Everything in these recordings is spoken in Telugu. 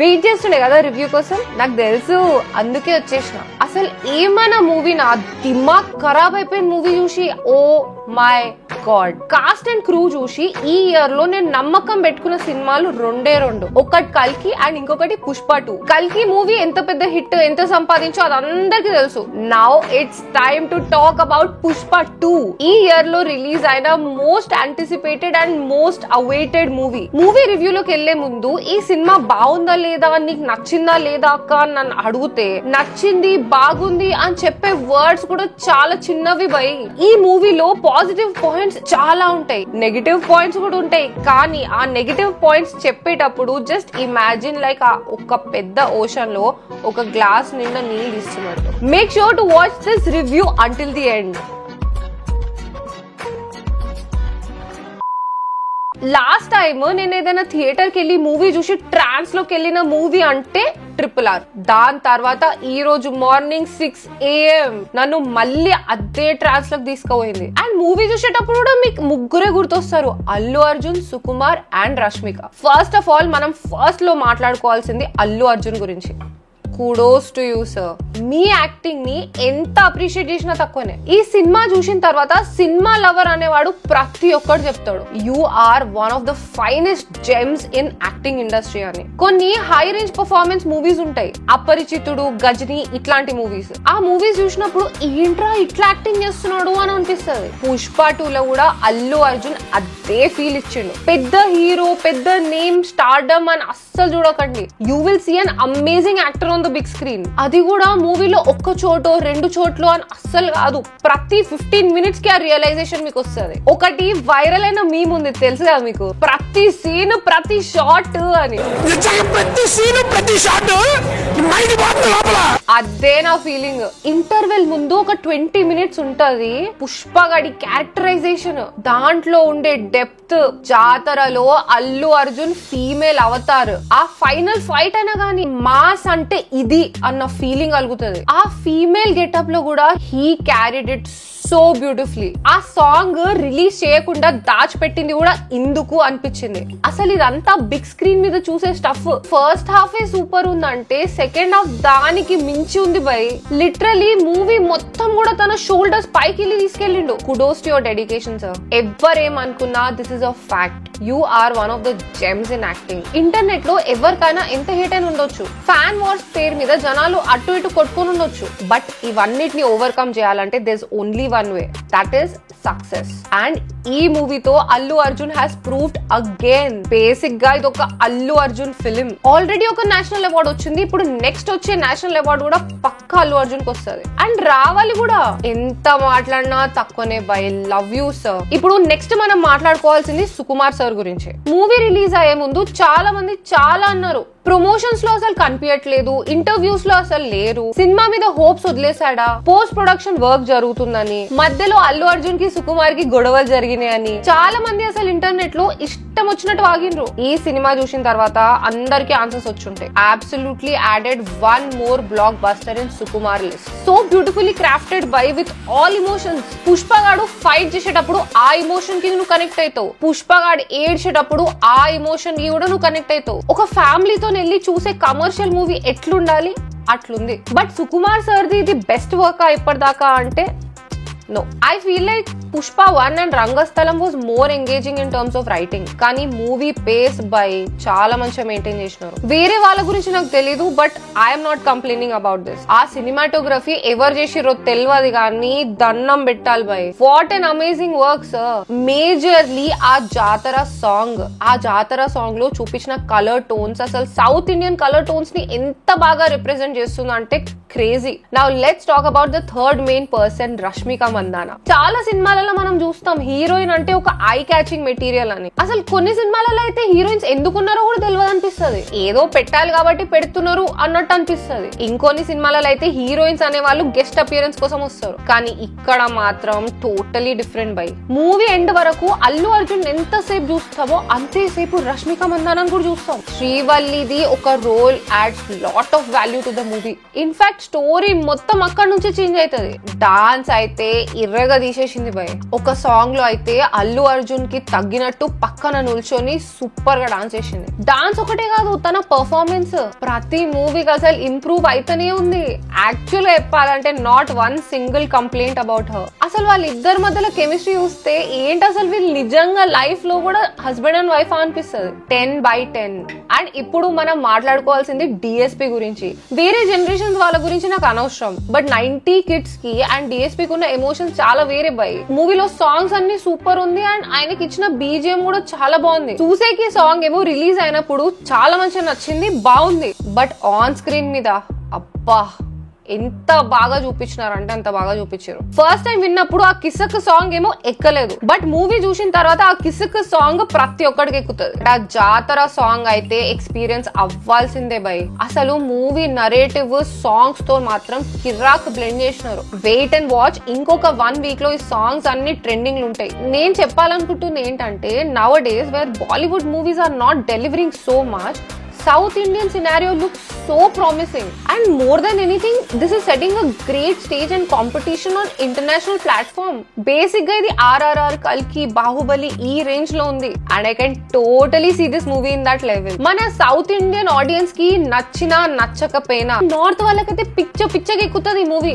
వెయిట్ చేస్తుండే కదా రివ్యూ కోసం. నాకు తెలుసు, అందుకే వచ్చేసిన. అసలు ఏమైనా మూవీ నా దిమాగ్ ఖరాబ్ అయిపోయిన మూవీ చూసి, oh my god. Cast and crew చూసి ఈ ఇయర్ లో నేను నమ్మకం పెట్టుకున్న సినిమాలు రెండే రెండు. ఒకటి కల్కి అండ్ ఇంకొకటి పుష్ప 2. కల్కి మూవీ ఎంత పెద్ద హిట్, ఎంత సంపాదించో అది అందరికి తెలుసు. Now it's time to talk about Pushpa 2. ఈ ఇయర్ లో రిలీజ్ అయిన most anticipated and most awaited movie. Movie రివ్యూలోకి వెళ్లే ముందు ఈ సినిమా బాగుందా లేదా, నీకు నచ్చిందా లేదా అక్క అని నన్ను అడిగితే, నచ్చింది బాగుంది అని చెప్పే వర్డ్స్ కూడా చాలా చిన్నవి బై. ఈ మూవీలో పాజిటివ్ పాయింట్స్ చాలా ఉంటాయి, నెగటివ్ పాయింట్స్ కూడా ఉంటాయి. కానీ ఆ నెగటివ్ పాయింట్స్ చెప్పేటప్పుడు జస్ట్ ఇమాజిన్ లైక్ ఒక పెద్ద ఓషన్ లో ఒక గ్లాస్ నిండా నీళ్ళు ఇస్తున్నట్టు. Make sure to watch this review until the end. Last time నేను ఏదైనా థియేటర్ కి వెళ్ళి మూవీ చూసి ట్రాన్స్ లోకి వెళ్ళిన మూవీ అంటే RRR. దాని తర్వాత ఈ రోజు మార్నింగ్ 6 AM నన్ను మళ్ళీ అదే ట్రాన్స్ లోకి తీసుకుపోయింది. అండ్ మూవీ చూసేటప్పుడు కూడా మీకు ముగ్గురే గుర్తొస్తారు, Allu Arjun, Sukumar and Rashmika. First of all మనం ఫస్ట్ లో మాట్లాడుకోవాల్సింది అల్లు అర్జున్ గురించి. Kudos to you sir. మీ యాక్టింగ్ ని ఎంత అప్రిషియేట్ చేసినా తక్కువనే. ఈ సినిమా చూసిన తర్వాత సినిమా లవర్ అనేవాడు ప్రతి ఒక్కరు చెప్తాడు, you are one of the finest gems in acting industry అని. కొన్ని హై రేంజ్ పర్ఫార్మెన్స్ మూవీస్ ఉంటాయి, అపరిచితుడు, గజని ఇట్లాంటి మూవీస్. ఆ మూవీస్ చూసినప్పుడు ఏంట్రా ఇట్లా యాక్టింగ్ చేస్తున్నాడు అని అనిపిస్తుంది. పుష్ప 2 లో కూడా అల్లు అర్జున్ అదే ఫీల్ ఇచ్చిండు. పెద్ద హీరో, పెద్ద నేమ్, స్టార్డమ్ అని అస్సలు చూడకండి. You will see an amazing actor on the big screen. అది కూడా మూవీలో ఒక్క చోటో 2 చోట్ల అని అస్సలు కాదు, ప్రతి 15 minutes కి ఆ రియలైజేషన్ మీకు వస్తుంది. ఒకటి వైరల్ అయిన మీమ్ ఉంది తెలుసు కదా మీకు, ప్రతి సీన్ ప్రతి షాట్ అని. అదే నా ఫీలింగ్. ఇంటర్వెల్ ముందు ఒక 20 minutes ఉంటది పుష్ప గడి క్యారెక్టరైజేషన్, దాంట్లో ఉండే డెప్త్. జాతరలో అల్లు అర్జున్ ఫీమేల్ అవతార్, ఆ ఫైనల్ ఫైట్ అయినా గానీ మాస్ అంటే ఇది అన్న ఫీలింగ్ కలుగుతుంది. ఆ ఫీమేల్ గెటప్ లో కూడా he carried it so beautifully. ఆ సాంగ్ రిలీజ్ చేయకుండా దాచిపెట్టింది కూడా ఇందుకు అనిపించింది. అసలు ఇదంతా బిగ్ స్క్రీన్ మీద చూసే స్టఫ్. ఫస్ట్ హాఫ్ ఏ సూపర్ ఉందంటే సెకండ్ హాఫ్ దానికి మించి ఉంది బై. లిటరలీ మూవీ మొత్తం కూడా తన షోల్డర్స్ పైకి వెళ్ళి తీసుకెళ్ళిండు. Kudos to your dedication sir. ఎవరేమనుకున్నా this is a fact, you are one of the gems in acting. Internet లో ఎవరికైనా ఎంత హేట్ అయినా ఉండొచ్చు, ఫ్యాన్ వార్స్ పేరు మీద జనాలు అటు ఇటు కొట్టుకొని ఉండొచ్చు, బట్ ఇవన్నిటిని ఓవర్కమ్ చేయాలంటే there is only one way, that is success. And ఈ మూవీతో Allu Arjun has proved again. Basic గా ఇది ఒక అల్లు అర్జున్ ఫిలిం. ఆల్రెడీ ఒక నేషనల్ అవార్డు వచ్చింది, ఇప్పుడు నెక్స్ట్ వచ్చే నేషనల్ అవార్డు కూడా పక్కా అల్లు అర్జున్ కి వస్తుంది అండ్ రావాలి కూడా. ఎంత మాట్లాడినా తక్కువనే బై. Love you sir. ఇప్పుడు నెక్స్ట్ మనం మాట్లాడుకోవాల్సింది సుకుమార్ సార్ గురించి. మూవీ రిలీజ్ అయ్యే ముందు చాలా మంది చాలా అన్నారు, ప్రమోషన్స్ లో అసలు కనిపించట్లేదు, ఇంటర్వ్యూస్ లో అసలు లేరు, సినిమా మీద హోప్స్ వదిలేసాడా, పోస్ట్ ప్రొడక్షన్ వర్క్ జరుగుతుందని, మధ్యలో అల్లు అర్జున్ కి సుకుమార్ కి గొడవలు జరిగినాయని చాలా మంది అసలు ఇంటర్నెట్ లో ఇష్టం వచ్చినట్టు వాగినరు. ఈ సినిమా చూసిన తర్వాత అందరికి ఆన్సర్స్ వచ్చుంటాయి. Absolutely added one more blockbuster in Sukumar list. So beautifully crafted by with all emotions. పుష్పగాడు ఫైట్ చేసేటప్పుడు ఆ ఇమోషన్ కి నువ్వు కనెక్ట్ అవుతావు, పుష్పగాడు ఏడ్చేటప్పుడు ఆ ఇమోషన్ కి కూడా నువ్వు కనెక్ట్ అవుతావు. ఒక ఫ్యామిలీతో వెళ్ళి చూసే కమర్షియల్ మూవీ ఎట్లుండాలి అట్లుంది. బట్ సుకుమార్ సార్ది ఇది బెస్ట్ వర్క్ ఇప్పటిదాకా అంటే no. I feel like Pushpa 1 and Rangasthalam was more engaging in terms of writing. కానీ మూవీ పేస్ బై చాలా మంచిగా మెయింటైన్ చేసినారు. వేరే వాళ్ళ గురించి నాకు తెలీదు, but I'm not complaining about this. ఆ సినిమాటోగ్రఫీ ఎవరు చేసిరో తెలియదు కానీ దండం పెట్టాలి బై. What an amazing work sir. Majorly ఆ జాతర సాంగ్ లో చూపించిన కలర్ టోన్స్ అసలు సౌత్ ఇండియన్ కలర్ టోన్స్ ని ఎంత బాగా రిప్రజెంట్ చేస్తుందో అంటే crazy. Now let's talk about the third main person, Rashmika Mandanna. చాలా సినిమాలలో మనం చూస్తాం హీరోయిన్ అంటే ఒక ఐ క్యాచింగ్ మెటీరియల్ అని. అసలు కొన్ని సినిమాలలో అయితే హీరోయిన్స్ ఎందుకున్నారో కూడా తెలియదు అనిపిస్తుంది, ఏదో పెట్టాలి కాబట్టి పెడుతున్నారు అన్నట్టు అనిపిస్తుంది. ఇంకొన్ని సినిమాలలో అయితే హీరోయిన్స్ అనే వాళ్ళు గెస్ట్ అపియరెన్స్ కోసం వస్తారు, కానీ ఇక్కడ మాత్రం totally different by. Movie end వరకు అల్లు అర్జున్ ఎంతసేపు చూస్తామో అంతేసేపు రష్మిక మందానా కూడా చూస్తాం. శ్రీవల్లిది ఒక role adds lot of value to the movie. In fact story మొత్తం అక్కడ నుంచి చేంజ్ అవుతుంది. డాన్స్ అయితే ఇర్రగా తీసేసింది భయ్. ఒక సాంగ్ లో అయితే అల్లు అర్జున్ కి తగ్గినట్టు పక్కన నిల్చొని సూపర్ గా డాన్స్ చేసింది. డాన్స్ ఒకటే కాదు, తన పర్ఫార్మెన్స్ ప్రతి మూవీకి అసలు ఇంప్రూవ్ అయితేనే ఉంది. యాక్చువల్ గా చెప్పాలంటే not one single complaint about her. అసలు వాళ్ళిద్దరి మధ్యలో కెమిస్ట్రీ చూస్తే ఏంటి అసలు వీళ్ళు నిజంగా లైఫ్ లో కూడా హస్బెండ్ అండ్ వైఫ్ అనిపిస్తుంది. 10/10. అండ్ ఇప్పుడు మనం మాట్లాడుకోవాల్సింది డిఎస్పీ గురించి. వేరే జనరేషన్స్ వాళ్ళ గురించి నాకు అనవసరం, బట్ 90 కిడ్స్ కి అండ్ డిఎస్పీ కి ఉన్న ఎమోషన్స్ చాలా వేరే బై. మూవీలో సాంగ్స్ అన్ని సూపర్ ఉంది అండ్ ఆయనకి ఇచ్చిన బీజిఎం కూడా చాలా బాగుంది. చూసేకి సాంగ్ ఏమో రిలీజ్ అయినప్పుడు చాలా మంచిగా నచ్చింది, బాగుంది. బట్ ఆన్ స్క్రీన్ మీద అబ్బా ఎంత బాగా చూపించినారంటే అంత బాగా చూపించారు. ఫస్ట్ టైం విన్నప్పుడు ఆ కిసక్ సాంగ్ ఏమో ఎక్కలేదు, బట్ మూవీ చూసిన తర్వాత ఆ కిసక్ సాంగ్ ప్రతి ఒక్కడికి ఎక్కుతుంది. ఆ జాతర సాంగ్ అయితే ఎక్స్పీరియన్స్ అవ్వాల్సిందే బై. అసలు మూవీ నరేటివ్ సాంగ్స్ తో మాత్రం కిరాక్ బ్లెండ్ చేసినారు. వెయిట్ అండ్ వాచ్, ఇంకొక 1 వీక్ లో ఈ సాంగ్స్ అన్ని ట్రెండింగ్ ఉంటాయి. నేను చెప్పాలనుకుంటుంది ఏంటంటే now days where Bollywood movies are not delivering so much, South Indian scenario looks so promising, and more than anything this is setting a great stage and competition on international platform. Basic ga idi RRR, Kalki, Bahubali ee range lo undi, and I can totally see this movie in that level. Mana South Indian audience ki nachina nachakapoina North వాళ్ళకైతే పిచ్చగా ఎక్కుతది ఈ movie.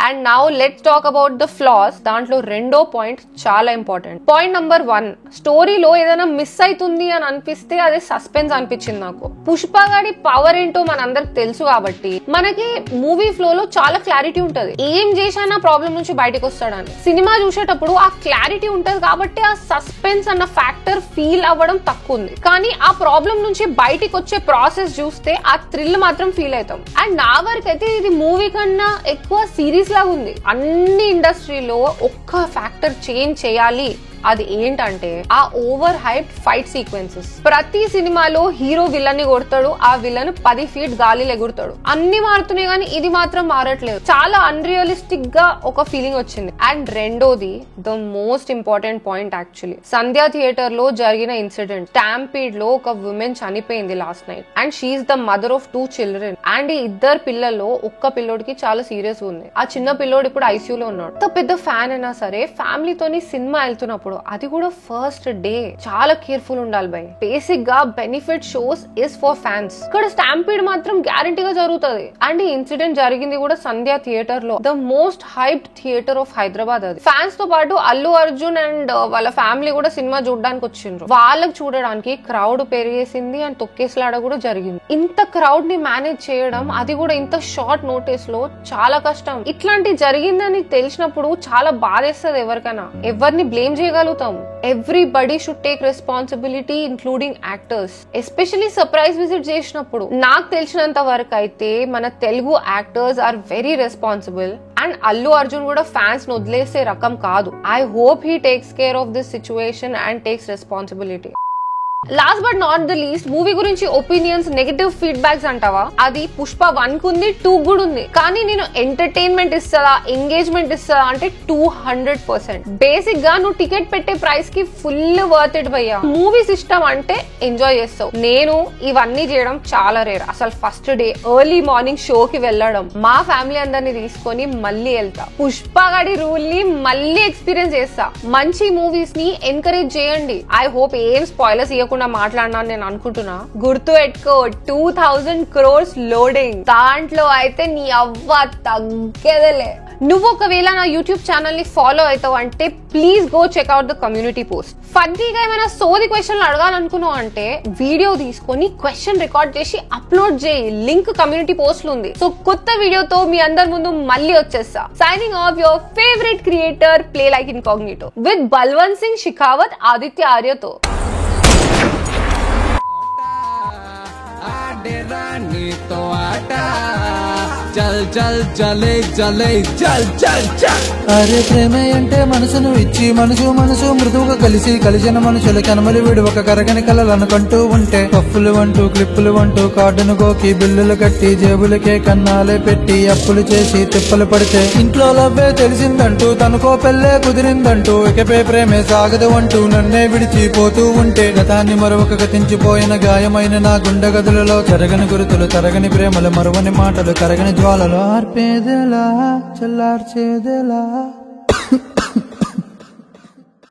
And now let's talk about the flaws. దాంట్లో రెండో పాయింట్ చాలా ఇంపార్టెంట్. పాయింట్ నంబర్ 1, స్టోరీలో ఏదైనా మిస్ అవుతుంది అని అనిపిస్తే అదే సస్పెన్స్ అనిపించింది నాకు. పుష్పగాడి పవర్ ఏంటో మనందరికి తెలుసు కాబట్టి మనకి మూవీ ఫ్లో లో చాలా క్లారిటీ ఉంటది, ఏం చేసినా ప్రాబ్లం నుంచి బయటకు వస్తాడని. సినిమా చూసేటప్పుడు ఆ క్లారిటీ ఉంటది కాబట్టి ఆ సస్పెన్స్ అన్న ఫ్యాక్టర్ ఫీల్ అవ్వడం తక్కువ ఉంది. కానీ ఆ ప్రాబ్లం నుంచి బయటకు వచ్చే ప్రాసెస్ చూస్తే ఆ థ్రిల్ మాత్రం ఫీల్ అవుతాం. అండ్ నా వరకు అయితే ఇది మూవీ కన్నా ఎక్కువ సిరీస్ లాగా ఉంది. అన్ని ఇండస్ట్రీలో ఒక్క ఫ్యాక్టర్ చేంజ్ చేయాలి, అది ఏంటంటే ఆ ఓవర్ హైప్ ఫైట్ సీక్వెన్సెస్. ప్రతి సినిమాలో హీరో విలన్ ని కొడతాడు, ఆ విలన్ 10 feet గాలిలో ఎగురుతాడు. అన్ని మారుతున్నాయి కానీ ఇది మాత్రం మారట్లేదు. చాలా అన్రియలిస్టిక్ గా ఒక ఫీలింగ్ వచ్చింది. అండ్ రెండోది the most important point actually, Sandhya theatre లో జరిగిన ఇన్సిడెంట్. స్టాంపీడ్ లో ఒక ఉమెన్ చనిపోయింది last night and she is the mother of 2 children. అండ్ ఈ ఇద్దరు పిల్లల్లో ఒక్క పిల్లోడికి చాలా సీరియస్ ఉంది. ఆ చిన్న పిల్లోడు ఇప్పుడు ఐసీయూలో ఉన్నాడు. ఎంత పెద్ద ఫ్యాన్ అయినా సరే ఫ్యామిలీతోని సినిమా వెళ్తున్నప్పుడు, అది కూడా ఫస్ట్ డే, చాలా కేర్ఫుల్ ఉండాలి బై. బేసిక్ గా benefit shows is for fans. ఇక్కడ స్టాంపీడ్ మాత్రం గ్యారంటీగా జరుగుతుంది. అండ్ ఈ ఇన్సిడెంట్ జరిగింది కూడా సంధ్య థియేటర్ లో, the most hyped theatre of Hyderabad. అది ఫ్యాన్స్ తో పాటు అల్లు అర్జున్ అండ్ వాళ్ళ ఫ్యామిలీ కూడా సినిమా చూడడానికి వచ్చిండ్రు. వాళ్ళకి చూడడానికి క్రౌడ్ పెరిగేసింది అండ్ తొక్కేసలాడ కూడా జరిగింది. ఇంత క్రౌడ్ ని మేనేజ్ చేయడం, అది కూడా ఇంత షార్ట్ నోటీస్ లో, చాలా కష్టం. ఇట్లాంటి జరిగిందని తెలిసినప్పుడు చాలా బాధేస్తుంది ఎవరికైనా. ఎవరిని బ్లేమ్ చేయగలుగుతాం? Everybody should take responsibility including actors, especially surprise visit చేసినప్పుడు. నాకు తెలిసినంత వరకు అయితే మన Telugu actors are very responsible. And Allu Arjun కూడా ఫ్యాన్స్ ను వదిలేసే రకం కాదు. I hope he takes care of this situation and takes responsibility. Last but not the least, movie గురించి ఒపీనియన్స్, నెగటివ్ ఫీడ్బ్యాక్స్ అంటావా, అది పుష్ప 1 కు ఉంది, 2 కూడా ఉంది. కానీ నేను ఎంటర్టైన్మెంట్ ఇస్తుందా, ఎంగేజ్మెంట్ ఇస్తుందా అంటే 200%. బేసిక్ గా నువ్వు టికెట్ పెట్టే ప్రైస్ కి ఫుల్ వర్త్ ఇట్ భయ్యా. మూవీ సిస్టమ్ అంటే ఎంజాయ్ చేస్తావు. నేను ఇవన్నీ చేయడం చాలా రేర్. అసలు first day early morning show కి వెళ్ళడం, మా ఫ్యామిలీ అందరినీ తీసుకొని మళ్ళీ వెళ్తా, పుష్పగాడి రూల్ ని మళ్ళీ ఎక్స్పీరియన్స్ చేస్తా. మంచి మూవీస్ ని ఎంకరేజ్ చేయండి. ఐ హోప్ ఏం స్పాయిలర్స్ మాట్లాడినా నేను అనుకుంటున్నా. గుర్తు పెట్టుకో, 2000 crores లోడింగ్. దాంట్లో అయితే నీ అవ్వ తగ్గేదేలే. నువ్వు ఒకవేళ నా యూట్యూబ్ ఛానల్ ని ఫాలో అవుతావు అంటే please go checkout the community post. ఫన్నీగా ఏమైనా సోది క్వశ్చన్లు అడగాలనుకున్నావు అంటే వీడియో తీసుకొని క్వశ్చన్ రికార్డ్ చేసి అప్లోడ్ చేయి. లింక్ కమ్యూనిటీ పోస్ట్ లో ఉంది. సో కొత్త వీడియోతో మీ అందరి ముందు మళ్ళీ వచ్చేస్తా. Signing off your favourite creator play like incognito with Balwant Singh Shekhawat, ఆదిత్య ఆర్యతో. तो आटा चल चल चले चले चल चल चल. అరే ప్రేమే అంటే మనసును ఇచ్చి మనసు మృదువుగా కలిసిన మనుషుల కనమలి విడి ఒక కరగని కలలనుకుంటూ ఉంటే, కప్పులు అంటూ క్లిప్పులు అంటూ కార్డును గోకి బిల్లులు కట్టి జేబులకే కన్నాలే పెట్టి అప్పులు చేసి తిప్పలు పడితే, ఇంట్లో లవ్వే తెలిసిందంటూ తనకో పెళ్ళే కుదిరిందంటూ ఇకపై ప్రేమే సాగదు అంటూ నన్నే విడిచిపోతూ ఉంటే, గతాన్ని మరొక గతించిపోయిన గాయమైన నా గుండె గదులలో చెరగని గురుతులు, తరగని ప్రేమలు, మరువని మాటలు, కరగని జ్వాలలు, చలార్పేదెలా చల్లార్చేదెలా